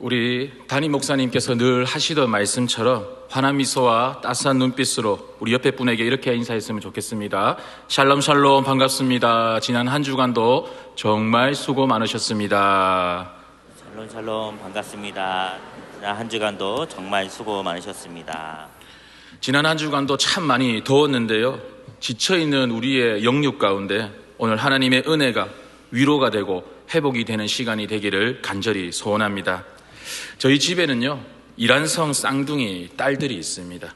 우리 담임 목사님께서 늘 하시던 말씀처럼 환한 미소와 따스한 눈빛으로 우리 옆에 분에게 이렇게 인사했으면 좋겠습니다. 샬롬 샬롬, 반갑습니다. 지난 한 주간도 정말 수고 많으셨습니다. 샬롬 샬롬, 반갑습니다. 지난 한 주간도 정말 수고 많으셨습니다. 지난 한 주간도 참 많이 더웠는데요, 지쳐있는 우리의 영육 가운데 오늘 하나님의 은혜가 위로가 되고 회복이 되는 시간이 되기를 간절히 소원합니다. 저희 집에는요, 이란성 쌍둥이 딸들이 있습니다.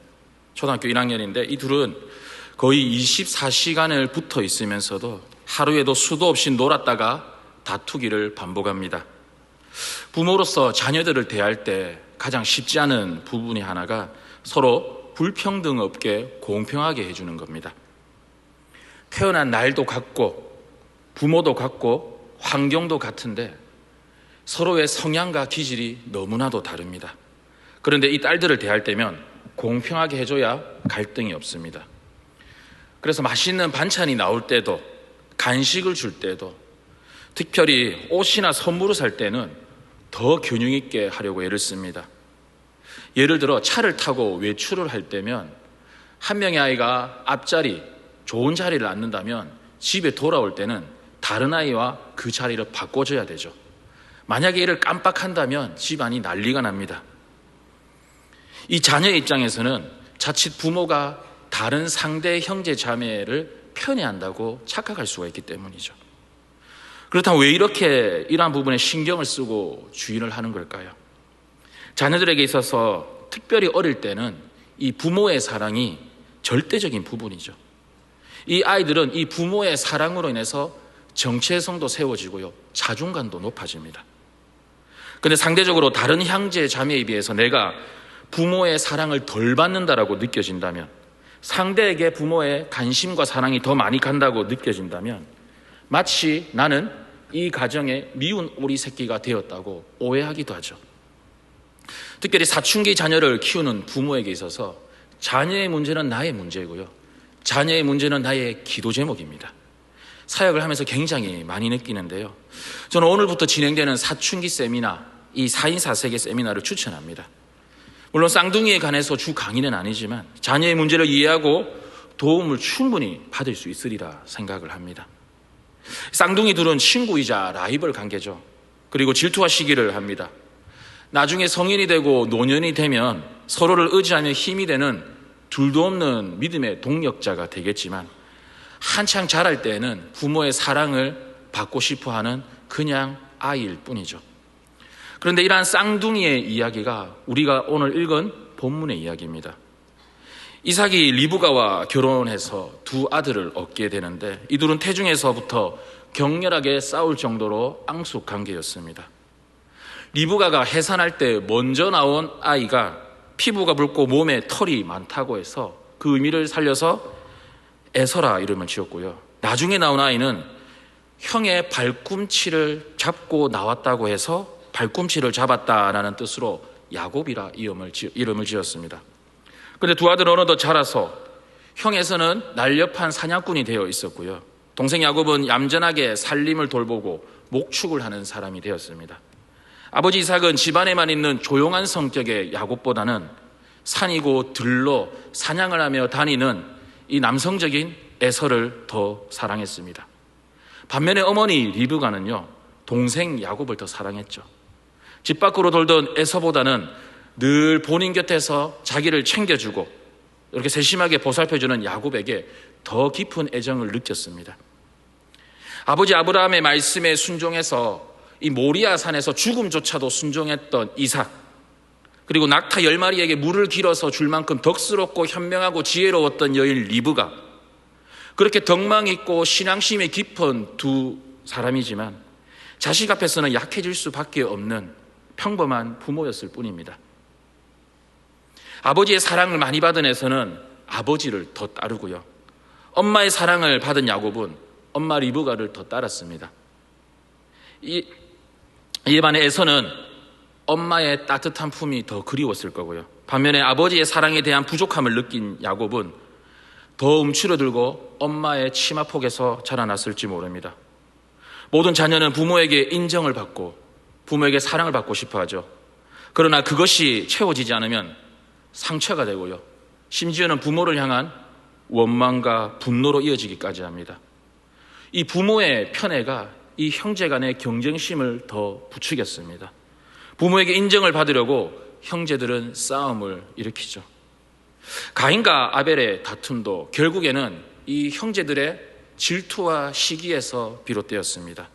초등학교 1학년인데 이 둘은 거의 24시간을 붙어 있으면서도 하루에도 수도 없이 놀았다가 다투기를 반복합니다. 부모로서 자녀들을 대할 때 가장 쉽지 않은 부분이 하나가 서로 불평등 없게 공평하게 해주는 겁니다. 태어난 날도 같고 부모도 같고 환경도 같은데 서로의 성향과 기질이 너무나도 다릅니다. 그런데 이 딸들을 대할 때면 공평하게 해줘야 갈등이 없습니다. 그래서 맛있는 반찬이 나올 때도, 간식을 줄 때도, 특별히 옷이나 선물을 살 때는 더 균형 있게 하려고 애를 씁니다. 예를 들어 차를 타고 외출을 할 때면 한 명의 아이가 앞자리, 좋은 자리를 앉는다면 집에 돌아올 때는 다른 아이와 그 자리를 바꿔줘야 되죠. 만약에 이를 깜빡한다면 집안이 난리가 납니다. 이 자녀의 입장에서는 자칫 부모가 다른 상대 형제 자매를 편애한다고 착각할 수가 있기 때문이죠. 그렇다면 왜 이렇게 이러한 부분에 신경을 쓰고 주의를 하는 걸까요? 자녀들에게 있어서 특별히 어릴 때는 이 부모의 사랑이 절대적인 부분이죠. 이 아이들은 이 부모의 사랑으로 인해서 정체성도 세워지고요, 자존감도 높아집니다. 근데 상대적으로 다른 형제 자매에 비해서 내가 부모의 사랑을 덜 받는다라고 느껴진다면, 상대에게 부모의 관심과 사랑이 더 많이 간다고 느껴진다면 마치 나는 이 가정의 미운 오리 새끼가 되었다고 오해하기도 하죠. 특별히 사춘기 자녀를 키우는 부모에게 있어서 자녀의 문제는 나의 문제고요, 자녀의 문제는 나의 기도 제목입니다. 사역을 하면서 굉장히 많이 느끼는데요, 저는 오늘부터 진행되는 사춘기 세미나, 이 4인 4세계 세미나를 추천합니다. 물론 쌍둥이에 관해서 주 강의는 아니지만 자녀의 문제를 이해하고 도움을 충분히 받을 수 있으리라 생각을 합니다. 쌍둥이 둘은 친구이자 라이벌 관계죠. 그리고 질투와 시기를 합니다. 나중에 성인이 되고 노년이 되면 서로를 의지하며 힘이 되는 둘도 없는 믿음의 동력자가 되겠지만, 한창 자랄 때에는 부모의 사랑을 받고 싶어하는 그냥 아이일 뿐이죠. 그런데 이러한 쌍둥이의 이야기가 우리가 오늘 읽은 본문의 이야기입니다. 이삭이 리브가와 결혼해서 두 아들을 얻게 되는데 이 둘은 태중에서부터 격렬하게 싸울 정도로 앙숙 관계였습니다. 리브가가 해산할 때 먼저 나온 아이가 피부가 붉고 몸에 털이 많다고 해서 그 의미를 살려서 에서라 이름을 지었고요, 나중에 나온 아이는 형의 발꿈치를 잡고 나왔다고 해서 발꿈치를 잡았다라는 뜻으로 야곱이라 이름을 지었습니다. 그런데 두 아들은 어느덧 자라서 형 에서는 날렵한 사냥꾼이 되어 있었고요, 동생 야곱은 얌전하게 살림을 돌보고 목축을 하는 사람이 되었습니다. 아버지 이삭은 집안에만 있는 조용한 성격의 야곱보다는 산이고 들로 사냥을 하며 다니는 이 남성적인 에서를 더 사랑했습니다. 반면에 어머니 리브가는요, 동생 야곱을 더 사랑했죠. 집 밖으로 돌던 에서보다는 늘 본인 곁에서 자기를 챙겨주고 이렇게 세심하게 보살펴주는 야곱에게 더 깊은 애정을 느꼈습니다. 아버지 아브라함의 말씀에 순종해서 이 모리아 산에서 죽음조차도 순종했던 이삭, 그리고 낙타 10마리에게 물을 길어서 줄 만큼 덕스럽고 현명하고 지혜로웠던 여인 리브가, 그렇게 덕망 있고 신앙심이 깊은 두 사람이지만 자식 앞에서는 약해질 수밖에 없는 평범한 부모였을 뿐입니다. 아버지의 사랑을 많이 받은 에서는 아버지를 더 따르고요, 엄마의 사랑을 받은 야곱은 엄마 리브가를 더 따랐습니다. 이에 반해 에서는 엄마의 따뜻한 품이 더 그리웠을 거고요, 반면에 아버지의 사랑에 대한 부족함을 느낀 야곱은 더 움츠러들고 엄마의 치마폭에서 자라났을지 모릅니다. 모든 자녀는 부모에게 인정을 받고 부모에게 사랑을 받고 싶어 하죠. 그러나 그것이 채워지지 않으면 상처가 되고요. 심지어는 부모를 향한 원망과 분노로 이어지기까지 합니다. 이 부모의 편애가 이 형제 간의 경쟁심을 더 부추겼습니다. 부모에게 인정을 받으려고 형제들은 싸움을 일으키죠. 가인과 아벨의 다툼도 결국에는 이 형제들의 질투와 시기에서 비롯되었습니다.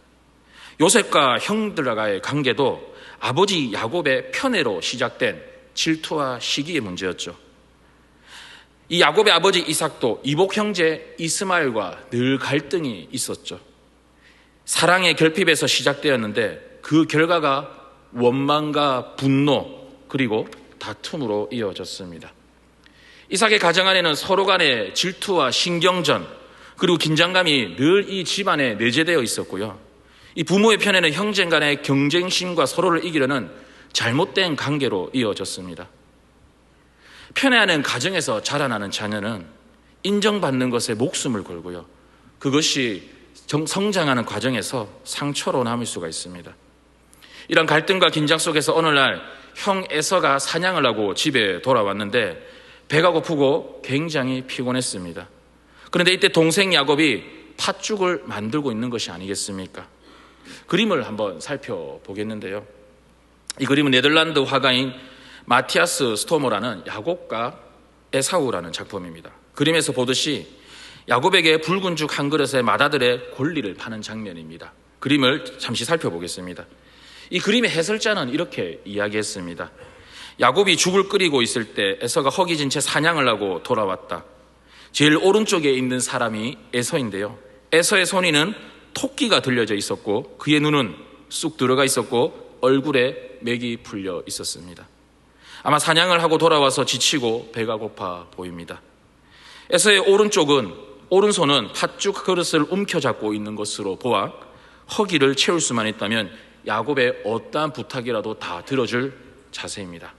요셉과 형들과의 관계도 아버지 야곱의 편애로 시작된 질투와 시기의 문제였죠. 이 야곱의 아버지 이삭도 이복 형제 이스마엘과 늘 갈등이 있었죠. 사랑의 결핍에서 시작되었는데 그 결과가 원망과 분노 그리고 다툼으로 이어졌습니다. 이삭의 가정 안에는 서로 간의 질투와 신경전 그리고 긴장감이 늘 이 집안에 내재되어 있었고요. 이 부모의 편에는 형제 간의 경쟁심과 서로를 이기려는 잘못된 관계로 이어졌습니다. 편애하는 가정에서 자라나는 자녀는 인정받는 것에 목숨을 걸고요. 그것이 성장하는 과정에서 상처로 남을 수가 있습니다. 이런 갈등과 긴장 속에서 어느 날 형 에서가 사냥을 하고 집에 돌아왔는데 배가 고프고 굉장히 피곤했습니다. 그런데 이때 동생 야곱이 팥죽을 만들고 있는 것이 아니겠습니까? 그림을 한번 살펴보겠는데요. 이 그림은 네덜란드 화가인 마티아스 스토머라는 야곱과 에사우라는 작품입니다. 그림에서 보듯이 야곱에게 붉은 죽 한 그릇에 맏아들의 권리를 파는 장면입니다. 그림을 잠시 살펴보겠습니다. 이 그림의 해설자는 이렇게 이야기했습니다. 야곱이 죽을 끓이고 있을 때 에서가 허기진 채 사냥을 하고 돌아왔다. 제일 오른쪽에 있는 사람이 에서인데요. 에서의 손에는 토끼가 들려져 있었고 그의 눈은 쑥 들어가 있었고 얼굴에 맥이 풀려 있었습니다. 아마 사냥을 하고 돌아와서 지치고 배가 고파 보입니다. 에서의 오른손은 팥죽 그릇을 움켜잡고 있는 것으로 보아 허기를 채울 수만 있다면 야곱의 어떠한 부탁이라도 다 들어줄 자세입니다.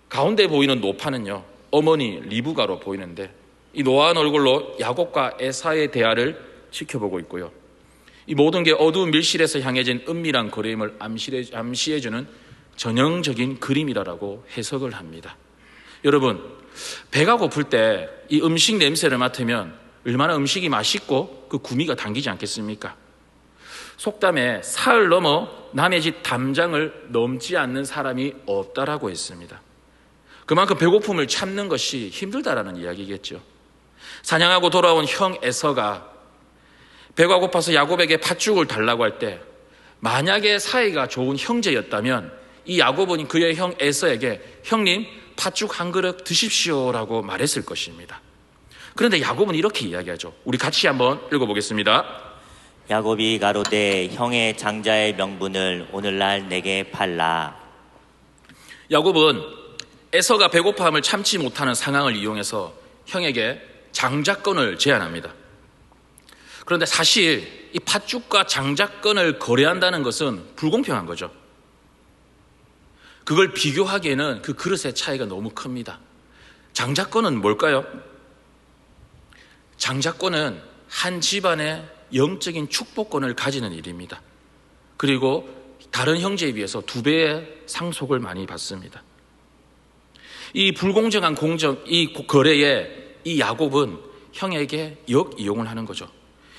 가운데 보이는 노파는요, 어머니 리브가로 보이는데 이 노화한 얼굴로 야곱과 에사의 대화를 지켜보고 있고요. 이 모든 게 어두운 밀실에서 향해진 은밀한 그림을 암시해주는 전형적인 그림이라고 해석을 합니다. 여러분, 배가 고플 때 이 음식 냄새를 맡으면 얼마나 음식이 맛있고 그 구미가 당기지 않겠습니까? 속담에 사흘 넘어 남의 집 담장을 넘지 않는 사람이 없다라고 했습니다. 그만큼 배고픔을 참는 것이 힘들다라는 이야기겠죠. 사냥하고 돌아온 형 에서가 배가 고파서 야곱에게 팥죽을 달라고 할 때 만약에 사이가 좋은 형제였다면 이 야곱은 그의 형 에서에게 형님 팥죽 한 그릇 드십시오라고 말했을 것입니다. 그런데 야곱은 이렇게 이야기하죠. 우리 같이 한번 읽어보겠습니다. 야곱이 가로되 형의 장자의 명분을 오늘날 내게 팔라. 야곱은 에서가 배고파함을 참지 못하는 상황을 이용해서 형에게 장자권을 제안합니다. 그런데 사실 이 팥죽과 장자권을 거래한다는 것은 불공평한 거죠. 그걸 비교하기에는 그 그릇의 차이가 너무 큽니다. 장자권은 뭘까요? 장자권은 한 집안의 영적인 축복권을 가지는 일입니다. 그리고 다른 형제에 비해서 2배의 상속을 많이 받습니다. 이 불공정한 이 거래에 이 야곱은 형에게 역이용을 하는 거죠.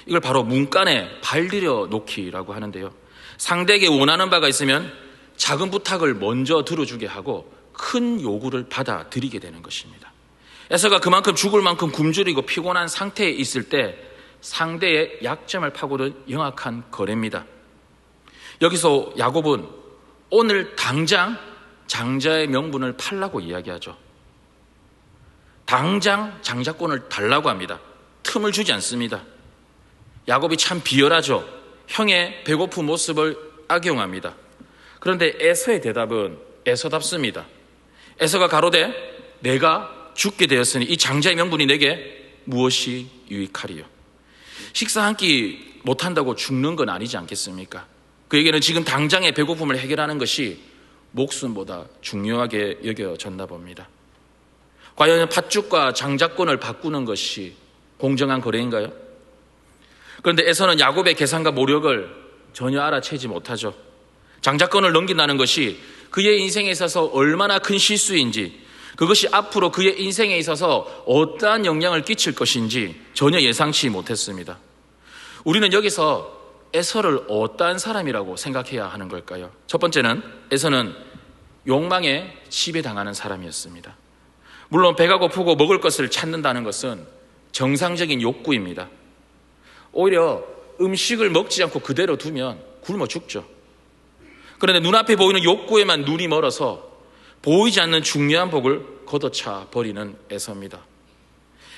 이걸 바로 문간에 발들여 놓기라고 하는데요. 상대에게 원하는 바가 있으면 작은 부탁을 먼저 들어주게 하고 큰 요구를 받아들이게 되는 것입니다. 에서가 그만큼 죽을 만큼 굶주리고 피곤한 상태에 있을 때 상대의 약점을 파고든 영악한 거래입니다. 여기서 야곱은 오늘 당장 장자의 명분을 팔라고 이야기하죠. 당장 장자권을 달라고 합니다. 틈을 주지 않습니다. 야곱이 참 비열하죠. 형의 배고픈 모습을 악용합니다. 그런데 에서의 대답은 에서답습니다. 에서가 가로되 내가 죽게 되었으니 이 장자의 명분이 내게 무엇이 유익하리요. 식사 한 끼 못한다고 죽는 건 아니지 않겠습니까? 그에게는 지금 당장의 배고픔을 해결하는 것이 목숨보다 중요하게 여겨졌나 봅니다. 과연 팥죽과 장자권을 바꾸는 것이 공정한 거래인가요? 그런데 에서는 야곱의 계산과 모력을 전혀 알아채지 못하죠. 장자권을 넘긴다는 것이 그의 인생에 있어서 얼마나 큰 실수인지, 그것이 앞으로 그의 인생에 있어서 어떠한 영향을 끼칠 것인지 전혀 예상치 못했습니다. 우리는 여기서 에서를 어떠한 사람이라고 생각해야 하는 걸까요? 첫 번째는 에서는 욕망에 지배당하는 사람이었습니다. 물론 배가 고프고 먹을 것을 찾는다는 것은 정상적인 욕구입니다. 오히려 음식을 먹지 않고 그대로 두면 굶어 죽죠. 그런데 눈앞에 보이는 욕구에만 눈이 멀어서 보이지 않는 중요한 복을 걷어차 버리는 에서입니다.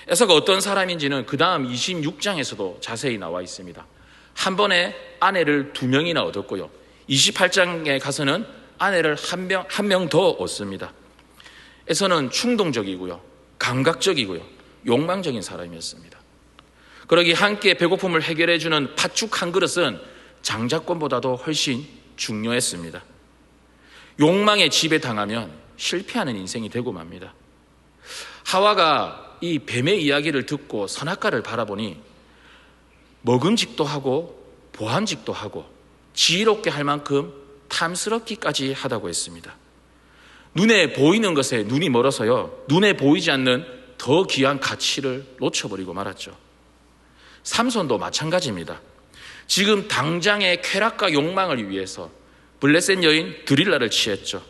에서가 어떤 사람인지는 그 다음 26장에서도 자세히 나와 있습니다. 한 번에 아내를 2명이나 얻었고요. 28장에 가서는 아내를 한 명 더 얻습니다. 에서는 충동적이고요, 감각적이고요, 욕망적인 사람이었습니다. 그러기 한 끼의 배고픔을 해결해주는 팥죽 한 그릇은 장자권보다도 훨씬 중요했습니다. 욕망에 지배당하면 실패하는 인생이 되고 맙니다. 하와가 이 뱀의 이야기를 듣고 선악과를 바라보니 먹음직도 하고 보암직도 하고 지혜롭게 할 만큼 탐스럽기까지 하다고 했습니다. 눈에 보이는 것에 눈이 멀어서요, 눈에 보이지 않는 더 귀한 가치를 놓쳐버리고 말았죠. 삼손도 마찬가지입니다. 지금 당장의 쾌락과 욕망을 위해서 블레셋 여인 드릴라를 취했죠.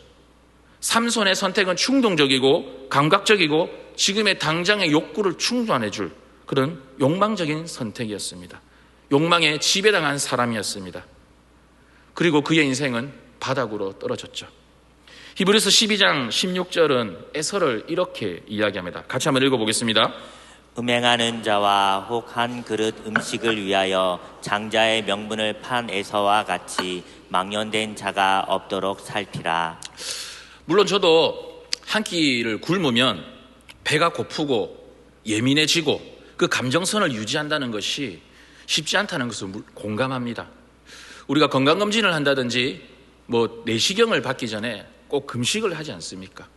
삼손의 선택은 충동적이고 감각적이고 지금의 당장의 욕구를 충족해줄 그런 욕망적인 선택이었습니다. 욕망에 지배당한 사람이었습니다. 그리고 그의 인생은 바닥으로 떨어졌죠. 히브리서 12장 16절은 에서를 이렇게 이야기합니다. 같이 한번 읽어보겠습니다. 음행하는 자와 혹 한 그릇 음식을 위하여 장자의 명분을 판 에서와 같이 망연된 자가 없도록 살피라. 물론 저도 한 끼를 굶으면 배가 고프고 예민해지고 그 감정선을 유지한다는 것이 쉽지 않다는 것을 공감합니다. 우리가 건강검진을 한다든지 내시경을 받기 전에 꼭 금식을 하지 않습니까?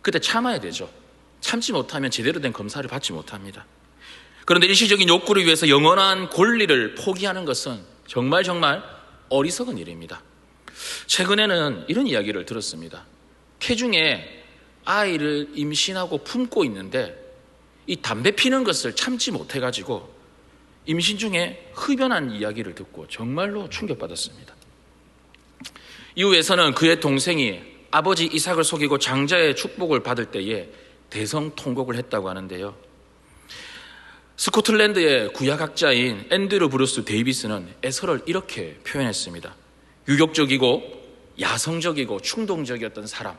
그때 참아야 되죠. 참지 못하면 제대로 된 검사를 받지 못합니다. 그런데 일시적인 욕구를 위해서 영원한 권리를 포기하는 것은 정말 어리석은 일입니다. 최근에는 이런 이야기를 들었습니다. 태중에 아이를 임신하고 품고 있는데 이 담배 피는 것을 참지 못해가지고 임신 중에 흡연한 이야기를 듣고 정말로 충격받았습니다. 이후에서는 그의 동생이 아버지 이삭을 속이고 장자의 축복을 받을 때에 대성통곡을 했다고 하는데요. 스코틀랜드의 구약학자인 앤드류 브루스 데이비스는 에서를 이렇게 표현했습니다. 유격적이고 야성적이고 충동적이었던 사람.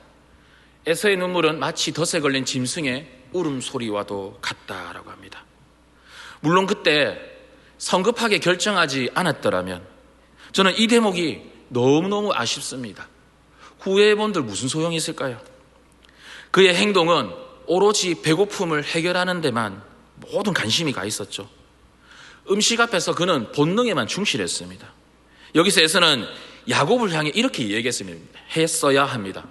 에서의 눈물은 마치 덫에 걸린 짐승의 울음소리와도 같다라고 합니다. 물론 그때 성급하게 결정하지 않았더라면 저는 이 대목이 너무너무 아쉽습니다. 후회해본들 무슨 소용이 있을까요? 그의 행동은 오로지 배고픔을 해결하는 데만 모든 관심이 가 있었죠. 음식 앞에서 그는 본능에만 충실했습니다. 여기서 에서는 야곱을 향해 이렇게 얘기했어야 합니다.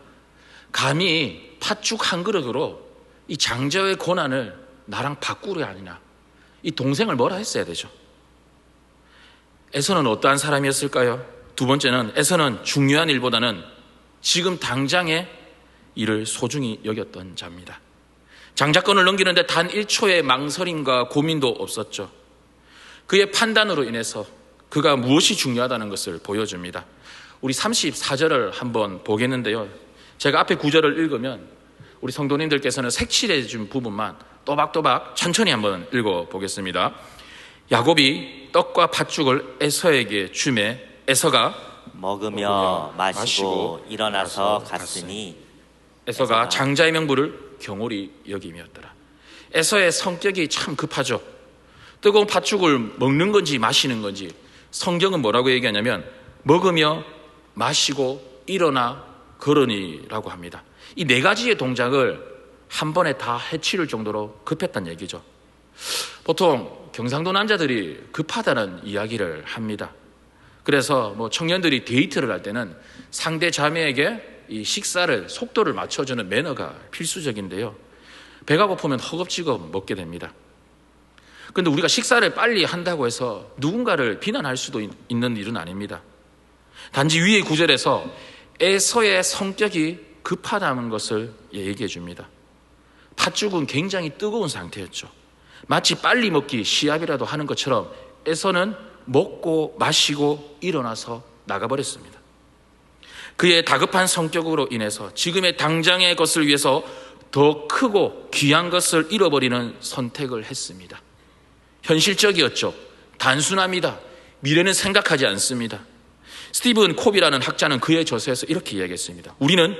감히 팥죽 한 그릇으로 이 장자의 고난을 나랑 바꾸려 하느냐, 이 동생을 뭐라 했어야 되죠. 에서는 어떠한 사람이었을까요? 두 번째는 에서는 중요한 일보다는 지금 당장의 일을 소중히 여겼던 자입니다. 장자권을 넘기는데 단 1초의 망설임과 고민도 없었죠. 그의 판단으로 인해서 그가 무엇이 중요하다는 것을 보여줍니다. 우리 34절을 한번 보겠는데요. 제가 앞에 9절을 읽으면 우리 성도님들께서는 색칠해 준 부분만 또박또박 천천히 한번 읽어보겠습니다. 야곱이 떡과 팥죽을 에서에게 주매 에서가 먹으며 마시고 일어나서 갔으니 에서가 장자의 명부를 경홀히 여김이었더라. 에서의 성격이 참 급하죠. 뜨거운 팥죽을 먹는 건지 마시는 건지 성경은 뭐라고 얘기하냐면 먹으며 마시고 일어나 걸으니라고 합니다. 이 네 가지의 동작을 한 번에 다 해치를 정도로 급했다는 얘기죠. 보통 경상도 남자들이 급하다는 이야기를 합니다. 그래서 청년들이 데이트를 할 때는 상대 자매에게 이 식사를 속도를 맞춰주는 매너가 필수적인데요. 배가 고프면 허겁지겁 먹게 됩니다. 그런데 우리가 식사를 빨리 한다고 해서 누군가를 비난할 수도 있는 일은 아닙니다. 단지 위의 구절에서 에서의 성격이 급하다는 것을 얘기해 줍니다. 팥죽은 굉장히 뜨거운 상태였죠. 마치 빨리 먹기 시합이라도 하는 것처럼 에서는 먹고 마시고 일어나서 나가버렸습니다. 그의 다급한 성격으로 인해서 지금의 당장의 것을 위해서 더 크고 귀한 것을 잃어버리는 선택을 했습니다. 현실적이었죠. 단순합니다. 미래는 생각하지 않습니다. 스티븐 콥이라는 학자는 그의 저서에서 이렇게 이야기했습니다. 우리는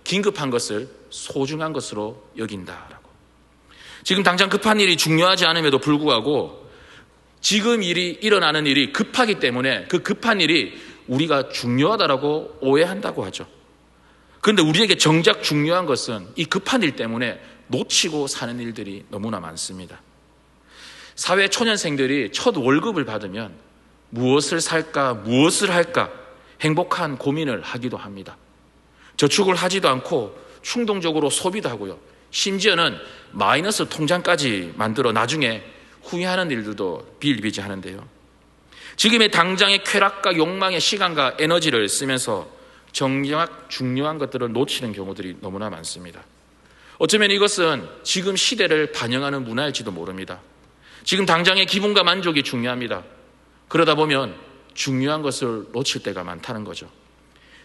긴급한 것을 소중한 것으로 여긴다라고. 지금 당장 급한 일이 중요하지 않음에도 불구하고 지금 일어나는 일이 급하기 때문에 그 급한 일이 우리가 중요하다라고 오해한다고 하죠. 그런데 우리에게 정작 중요한 것은 이 급한 일 때문에 놓치고 사는 일들이 너무나 많습니다. 사회 초년생들이 첫 월급을 받으면 무엇을 살까, 무엇을 할까 행복한 고민을 하기도 합니다. 저축을 하지도 않고 충동적으로 소비도 하고요. 심지어는 마이너스 통장까지 만들어 나중에 후회하는 일들도 비일비재하는데요. 지금의 당장의 쾌락과 욕망의 시간과 에너지를 쓰면서 정작 중요한 것들을 놓치는 경우들이 너무나 많습니다. 어쩌면 이것은 지금 시대를 반영하는 문화일지도 모릅니다. 지금 당장의 기분과 만족이 중요합니다. 그러다 보면 중요한 것을 놓칠 때가 많다는 거죠.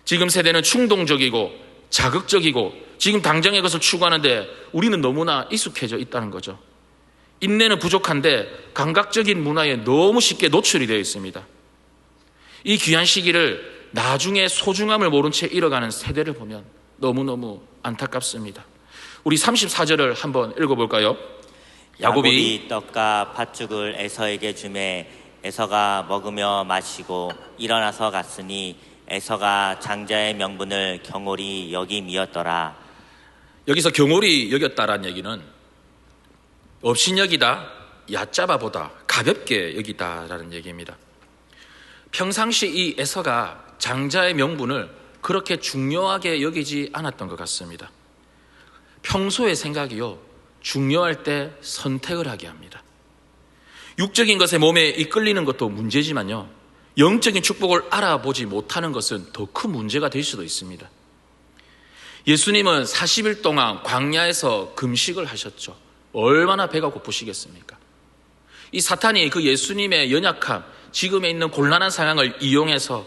지금 세대는 충동적이고 자극적이고 지금 당장의 것을 추구하는데 우리는 너무나 익숙해져 있다는 거죠. 인내는 부족한데 감각적인 문화에 너무 쉽게 노출이 되어 있습니다. 이 귀한 시기를 나중에 소중함을 모른 채 잃어가는 세대를 보면 너무너무 안타깝습니다. 우리 34절을 한번 읽어볼까요? 야곱이 떡과 팥죽을 에서에게 주매 에서가 먹으며 마시고 일어나서 갔으니 에서가 장자의 명분을 경홀히 여김이었더라. 여기서 경홀히 여겼다라는 얘기는 업신여기다, 얕잡아보다, 가볍게 여기다라는 얘기입니다. 평상시 이 에서가 장자의 명분을 그렇게 중요하게 여기지 않았던 것 같습니다. 평소의 생각이요, 중요할 때 선택을 하게 합니다. 육적인 것에 몸에 이끌리는 것도 문제지만요, 영적인 축복을 알아보지 못하는 것은 더 큰 문제가 될 수도 있습니다. 예수님은 40일 동안 광야에서 금식을 하셨죠. 얼마나 배가 고프시겠습니까? 이 사탄이 그 예수님의 연약함, 지금에 있는 곤란한 상황을 이용해서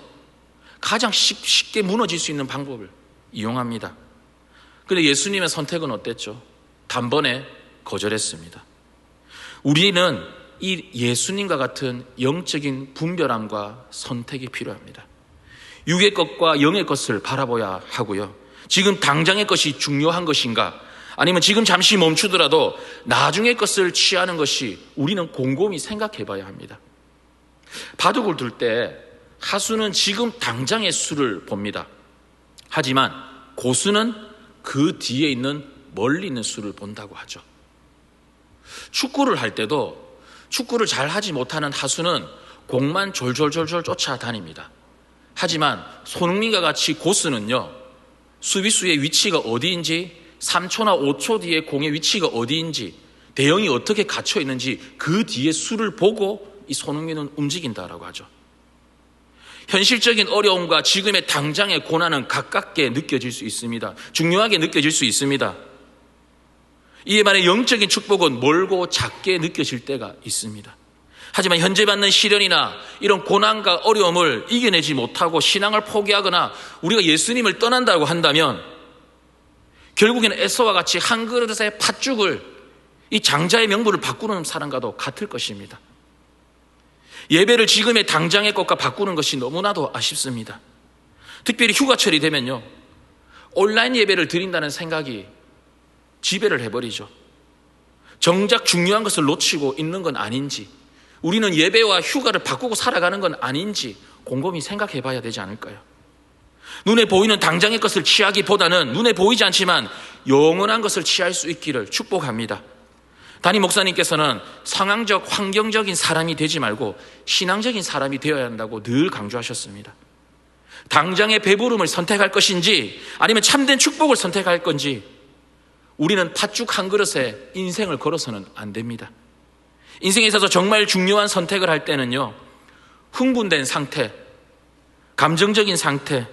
가장 쉽게 무너질 수 있는 방법을 이용합니다. 그런데 예수님의 선택은 어땠죠? 단번에 거절했습니다. 우리는 이 예수님과 같은 영적인 분별함과 선택이 필요합니다. 육의 것과 영의 것을 바라봐야 하고요. 지금 당장의 것이 중요한 것인가? 아니면 지금 잠시 멈추더라도 나중의 것을 취하는 것이 우리는 곰곰이 생각해 봐야 합니다. 바둑을 둘 때 하수는 지금 당장의 수를 봅니다. 하지만 고수는 그 뒤에 있는 멀리 있는 수를 본다고 하죠. 축구를 할 때도 축구를 잘 하지 못하는 하수는 공만 졸졸졸졸 쫓아다닙니다. 하지만 손흥민과 같이 고수는요, 수비수의 위치가 어디인지 3초나 5초 뒤에 공의 위치가 어디인지 대형이 어떻게 갇혀 있는지 그 뒤에 수를 보고 이 손흥민은 움직인다라고 하죠. 현실적인 어려움과 지금의 당장의 고난은 가깝게 느껴질 수 있습니다. 중요하게 느껴질 수 있습니다. 이에 반해 영적인 축복은 멀고 작게 느껴질 때가 있습니다. 하지만 현재 받는 시련이나 이런 고난과 어려움을 이겨내지 못하고 신앙을 포기하거나 우리가 예수님을 떠난다고 한다면 결국에는 에서와 같이 한 그릇의 팥죽을 이 장자의 명분을 바꾸는 사람과도 같을 것입니다. 예배를 지금의 당장의 것과 바꾸는 것이 너무나도 아쉽습니다. 특별히 휴가철이 되면요, 온라인 예배를 드린다는 생각이 지배를 해버리죠. 정작 중요한 것을 놓치고 있는 건 아닌지, 우리는 예배와 휴가를 바꾸고 살아가는 건 아닌지 곰곰이 생각해 봐야 되지 않을까요? 눈에 보이는 당장의 것을 취하기보다는 눈에 보이지 않지만 영원한 것을 취할 수 있기를 축복합니다. 담임 목사님께서는 상황적, 환경적인 사람이 되지 말고 신앙적인 사람이 되어야 한다고 늘 강조하셨습니다. 당장의 배부름을 선택할 것인지 아니면 참된 축복을 선택할 건지 우리는 팥죽 한 그릇에 인생을 걸어서는 안 됩니다. 인생에 있어서 정말 중요한 선택을 할 때는요, 흥분된 상태, 감정적인 상태,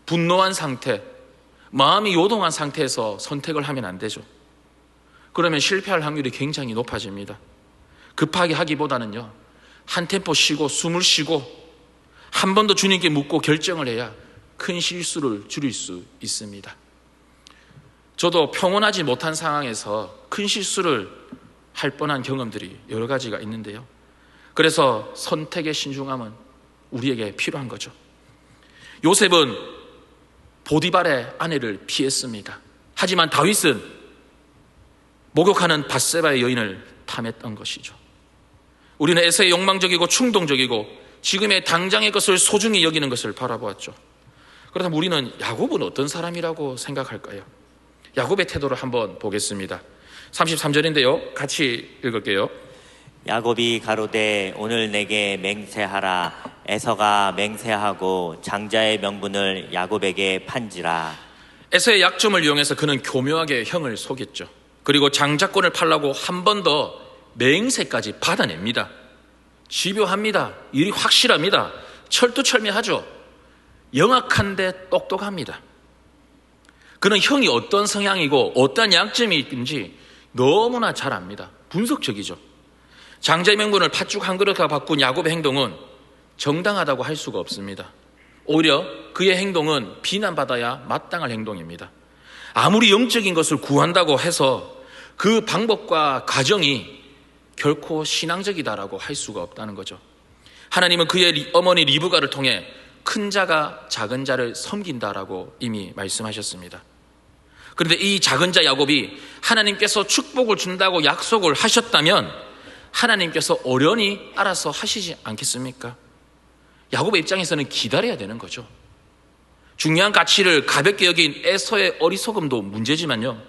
분노한 상태, 마음이 요동한 상태에서 선택을 하면 안 되죠. 그러면 실패할 확률이 굉장히 높아집니다. 급하게 하기보다는요, 한 템포 쉬고 숨을 쉬고 한 번 더 주님께 묻고 결정을 해야 큰 실수를 줄일 수 있습니다. 저도 평온하지 못한 상황에서 큰 실수를 할 뻔한 경험들이 여러 가지가 있는데요. 그래서 선택의 신중함은 우리에게 필요한 거죠. 요셉은 보디발의 아내를 피했습니다. 하지만 다윗은 목욕하는 밧세바의 여인을 탐했던 것이죠. 우리는 에서의 욕망적이고 충동적이고 지금의 당장의 것을 소중히 여기는 것을 바라보았죠. 그렇다면 우리는 야곱은 어떤 사람이라고 생각할까요? 야곱의 태도를 한번 보겠습니다. 33절인데요. 같이 읽을게요. 야곱이 가로되 오늘 내게 맹세하라. 에서가 맹세하고 장자의 명분을 야곱에게 판지라. 에서의 약점을 이용해서 그는 교묘하게 형을 속였죠. 그리고 장자권을 팔라고 한 번 더 맹세까지 받아냅니다. 집요합니다. 일이 확실합니다. 철두철미하죠. 영악한데 똑똑합니다. 그는 형이 어떤 성향이고 어떤 약점이 있는지 너무나 잘 압니다. 분석적이죠. 장자의 명분을 팥죽 한 그릇과 바꾼 야곱의 행동은 정당하다고 할 수가 없습니다. 오히려 그의 행동은 비난받아야 마땅할 행동입니다. 아무리 영적인 것을 구한다고 해서 그 방법과 과정이 결코 신앙적이다라고 할 수가 없다는 거죠. 하나님은 그의 어머니 리브가를 통해 큰 자가 작은 자를 섬긴다라고 이미 말씀하셨습니다. 그런데 이 작은 자 야곱이 하나님께서 축복을 준다고 약속을 하셨다면 하나님께서 어련히 알아서 하시지 않겠습니까? 야곱의 입장에서는 기다려야 되는 거죠. 중요한 가치를 가볍게 여긴 에서의 어리석음도 문제지만요,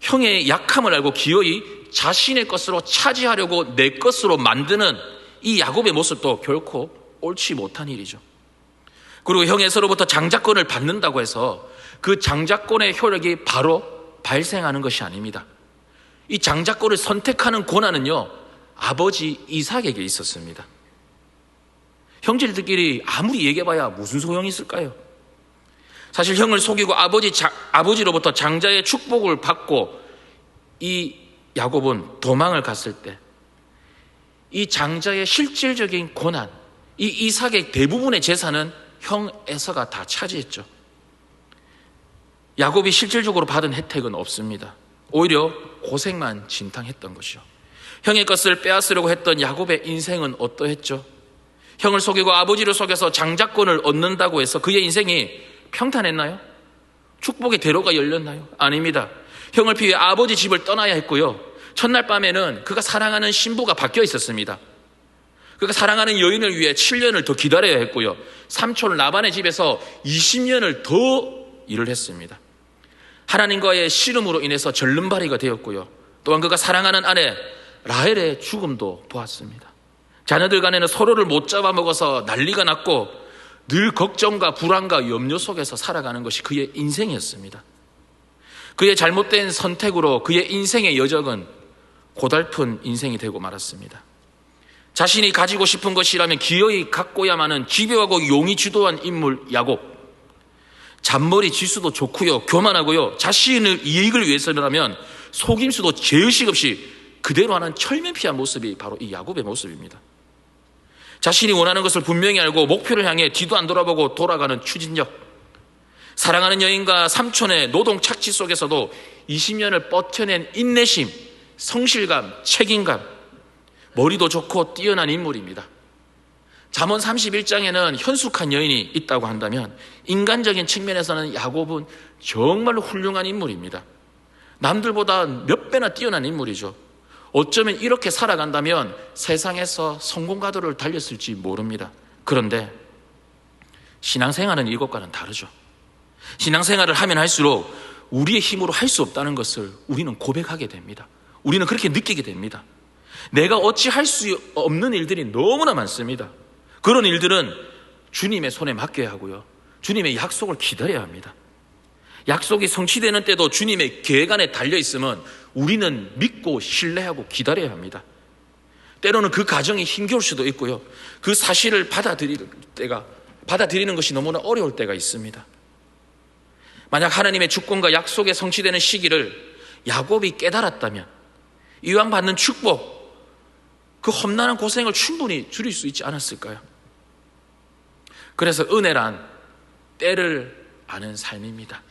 형의 약함을 알고 기어이 자신의 것으로 차지하려고 내 것으로 만드는 이 야곱의 모습도 결코 옳지 못한 일이죠. 그리고 형 에서로부터 장자권을 받는다고 해서 그 장자권의 효력이 바로 발생하는 것이 아닙니다. 이 장자권을 선택하는 권한은요, 아버지 이삭에게 있었습니다. 형제들끼리 아무리 얘기해봐야 무슨 소용이 있을까요? 사실 형을 속이고 아버지로부터 장자의 축복을 받고 이 야곱은 도망을 갔을 때 이 장자의 실질적인 권한, 이 이삭의 대부분의 재산은 형 에서가 다 차지했죠. 야곱이 실질적으로 받은 혜택은 없습니다. 오히려 고생만 진탕했던 것이요. 형의 것을 빼앗으려고 했던 야곱의 인생은 어떠했죠? 형을 속이고 아버지를 속여서 장자권을 얻는다고 해서 그의 인생이 평탄했나요? 축복의 대로가 열렸나요? 아닙니다. 형을 피해 아버지 집을 떠나야 했고요, 첫날 밤에는 그가 사랑하는 신부가 바뀌어 있었습니다. 그가 사랑하는 여인을 위해 7년을 더 기다려야 했고요, 삼촌 라반의 집에서 20년을 더 일을 했습니다. 하나님과의 씨름으로 인해서 절름발이가 되었고요, 또한 그가 사랑하는 아내 라헬의 죽음도 보았습니다. 자녀들 간에는 서로를 못 잡아먹어서 난리가 났고 늘 걱정과 불안과 염려 속에서 살아가는 것이 그의 인생이었습니다. 그의 잘못된 선택으로 그의 인생의 여정은 고달픈 인생이 되고 말았습니다. 자신이 가지고 싶은 것이라면 기어이 갖고야만은 집요하고 용이 주도한 인물 야곱. 잔머리 지수도 좋고요, 교만하고요, 자신의 이익을 위해서라면 속임수도 죄의식 없이 그대로 하는 철면피한 모습이 바로 이 야곱의 모습입니다. 자신이 원하는 것을 분명히 알고 목표를 향해 뒤도 안 돌아보고 돌아가는 추진력, 사랑하는 여인과 삼촌의 노동 착취 속에서도 20년을 버텨낸 인내심, 성실감, 책임감, 머리도 좋고 뛰어난 인물입니다. 잠언 31장에는 현숙한 여인이 있다고 한다면 인간적인 측면에서는 야곱은 정말로 훌륭한 인물입니다. 남들보다 몇 배나 뛰어난 인물이죠. 어쩌면 이렇게 살아간다면 세상에서 성공가도를 달렸을지 모릅니다. 그런데 신앙생활은 이것과는 다르죠. 신앙생활을 하면 할수록 우리의 힘으로 할 수 없다는 것을 우리는 고백하게 됩니다. 우리는 그렇게 느끼게 됩니다. 내가 어찌 할 수 없는 일들이 너무나 많습니다. 그런 일들은 주님의 손에 맡겨야 하고요, 주님의 약속을 기다려야 합니다. 약속이 성취되는 때도 주님의 계획 안에 달려있으면 우리는 믿고 신뢰하고 기다려야 합니다. 때로는 그 과정이 힘겨울 수도 있고요, 그 사실을 받아들이는 것이 너무나 어려울 때가 있습니다. 만약 하나님의 주권과 약속의 성취되는 시기를 야곱이 깨달았다면 이왕 받는 축복, 그 험난한 고생을 충분히 줄일 수 있지 않았을까요? 그래서 은혜란 때를 아는 삶입니다.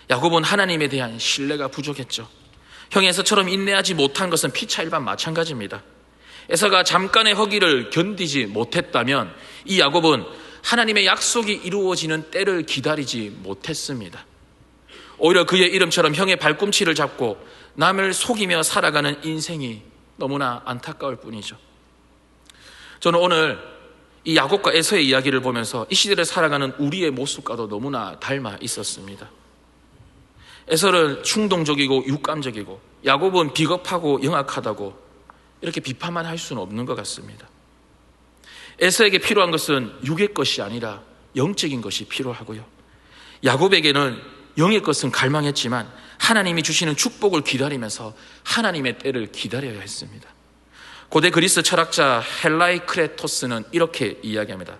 야곱은 하나님에 대한 신뢰가 부족했죠. 형이 에서처럼 인내하지 못한 것은 피차 일반 마찬가지입니다. 에서가 잠깐의 허기를 견디지 못했다면 이 야곱은 하나님의 약속이 이루어지는 때를 기다리지 못했습니다. 오히려 그의 이름처럼 형의 발꿈치를 잡고 남을 속이며 살아가는 인생이 너무나 안타까울 뿐이죠. 저는 오늘 이 야곱과 에서의 이야기를 보면서 이 시대를 살아가는 우리의 모습과도 너무나 닮아 있었습니다. 에서는 충동적이고 육감적이고 야곱은 비겁하고 영악하다고 이렇게 비판만 할 수는 없는 것 같습니다. 에서에게 필요한 것은 육의 것이 아니라 영적인 것이 필요하고요. 야곱에게는 영의 것은 갈망했지만 하나님이 주시는 축복을 기다리면서 하나님의 때를 기다려야 했습니다. 고대 그리스 철학자 헬라이크레토스는 이렇게 이야기합니다.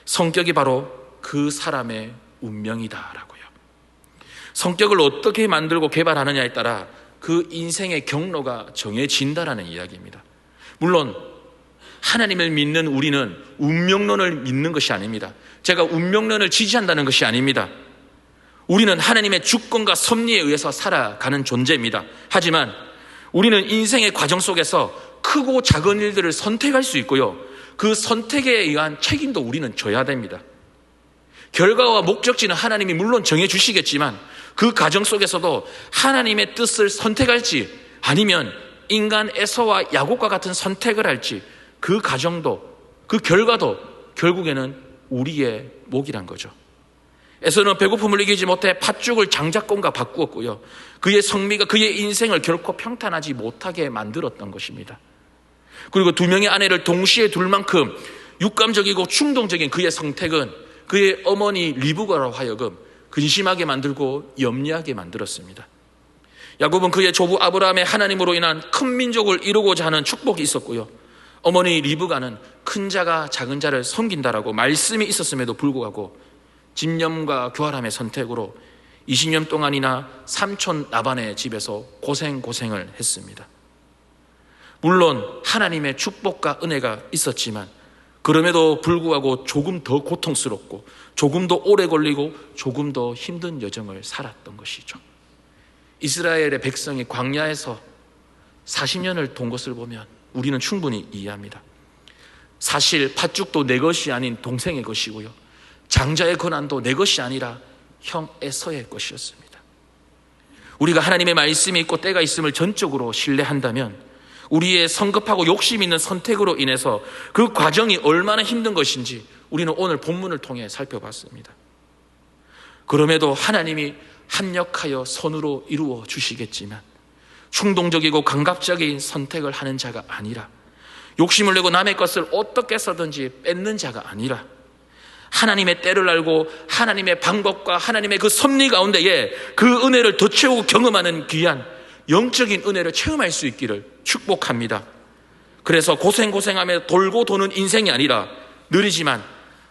성격이 바로 그 사람의 운명이다라고요. 성격을 어떻게 만들고 개발하느냐에 따라 그 인생의 경로가 정해진다라는 이야기입니다. 물론 하나님을 믿는 우리는 운명론을 믿는 것이 아닙니다. 제가 운명론을 지지한다는 것이 아닙니다. 우리는 하나님의 주권과 섭리에 의해서 살아가는 존재입니다. 하지만 우리는 인생의 과정 속에서 크고 작은 일들을 선택할 수 있고요. 그 선택에 의한 책임도 우리는 져야 됩니다. 결과와 목적지는 하나님이 물론 정해주시겠지만 그 과정 속에서도 하나님의 뜻을 선택할지 아니면 인간 에서와 야곱과 같은 선택을 할지 그 과정도 그 결과도 결국에는 우리의 몫이란 거죠. 에서는 배고픔을 이기지 못해 팥죽을 장작권과 바꾸었고요. 그의 성미가 그의 인생을 결코 평탄하지 못하게 만들었던 것입니다. 그리고 두 명의 아내를 동시에 둘 만큼 육감적이고 충동적인 그의 선택은 그의 어머니 리브가로 하여금 근심하게 만들고 염려하게 만들었습니다. 야곱은 그의 조부 아브라함의 하나님으로 인한 큰 민족을 이루고자 하는 축복이 있었고요. 어머니 리브가는 큰 자가 작은 자를 섬긴다라고 말씀이 있었음에도 불구하고 집념과 교활함의 선택으로 20년 동안이나 삼촌 라반의 집에서 고생을 했습니다. 물론 하나님의 축복과 은혜가 있었지만 그럼에도 불구하고 조금 더 고통스럽고 조금 더 오래 걸리고 조금 더 힘든 여정을 살았던 것이죠. 이스라엘의 백성이 광야에서 40년을 돈 것을 보면 우리는 충분히 이해합니다. 사실 팥죽도 내 것이 아닌 동생의 것이고요. 장자의 권한도 내 것이 아니라 형 에서의 것이었습니다. 우리가 하나님의 말씀이 있고 때가 있음을 전적으로 신뢰한다면 우리의 성급하고 욕심 있는 선택으로 인해서 그 과정이 얼마나 힘든 것인지 우리는 오늘 본문을 통해 살펴봤습니다. 그럼에도 하나님이 합력하여 선으로 이루어 주시겠지만 충동적이고 감각적인 선택을 하는 자가 아니라 욕심을 내고 남의 것을 어떻게 써든지 뺏는 자가 아니라 하나님의 때를 알고 하나님의 방법과 하나님의 그 섭리 가운데에 그 은혜를 더 채우고 경험하는 귀한 영적인 은혜를 체험할 수 있기를 축복합니다. 그래서 고생하며 돌고 도는 인생이 아니라 느리지만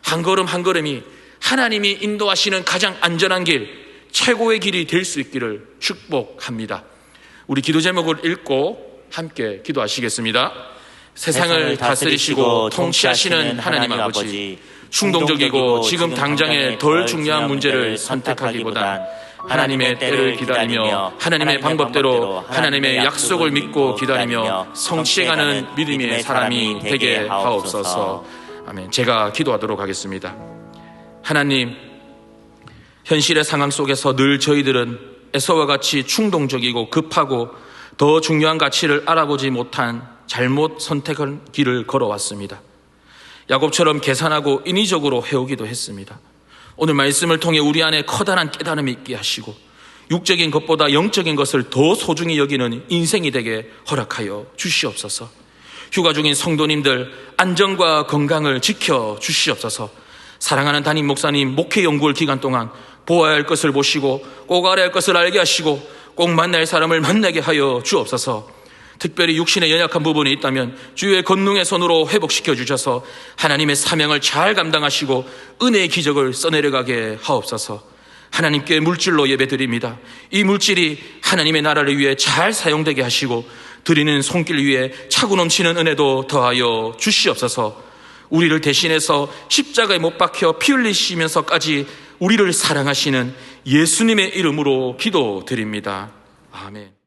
한 걸음 한 걸음이 하나님이 인도하시는 가장 안전한 길, 최고의 길이 될 수 있기를 축복합니다. 우리 기도 제목을 읽고 함께 기도하시겠습니다. 세상을 다스리시고 통치하시는 하나님 아버지, 충동적이고 지금 당장의 덜 중요한 문제를 선택하기보단 하나님의 때를 기다리며 하나님의 방법대로 하나님의 약속을 믿고 기다리며 성취해가는 믿음의 사람이 되게 하옵소서. 아멘. 제가 기도하도록 하겠습니다. 하나님, 현실의 상황 속에서 늘 저희들은 에서와 같이 충동적이고 급하고 더 중요한 가치를 알아보지 못한 잘못 선택의 길을 걸어왔습니다. 야곱처럼 계산하고 인위적으로 해오기도 했습니다. 오늘 말씀을 통해 우리 안에 커다란 깨달음이 있게 하시고 육적인 것보다 영적인 것을 더 소중히 여기는 인생이 되게 허락하여 주시옵소서. 휴가 중인 성도님들 안전과 건강을 지켜 주시옵소서. 사랑하는 담임 목사님 목회 연구월 기간 동안 보아야 할 것을 보시고 꼭 알아야 할 것을 알게 하시고 꼭 만날 사람을 만나게 하여 주옵소서. 특별히 육신의 연약한 부분이 있다면 주의 권능의 손으로 회복시켜 주셔서 하나님의 사명을 잘 감당하시고 은혜의 기적을 써내려가게 하옵소서. 하나님께 물질로 예배드립니다. 이 물질이 하나님의 나라를 위해 잘 사용되게 하시고 드리는 손길 위에 차고 넘치는 은혜도 더하여 주시옵소서. 우리를 대신해서 십자가에 못 박혀 피 흘리시면서까지 우리를 사랑하시는 예수님의 이름으로 기도드립니다. 아멘.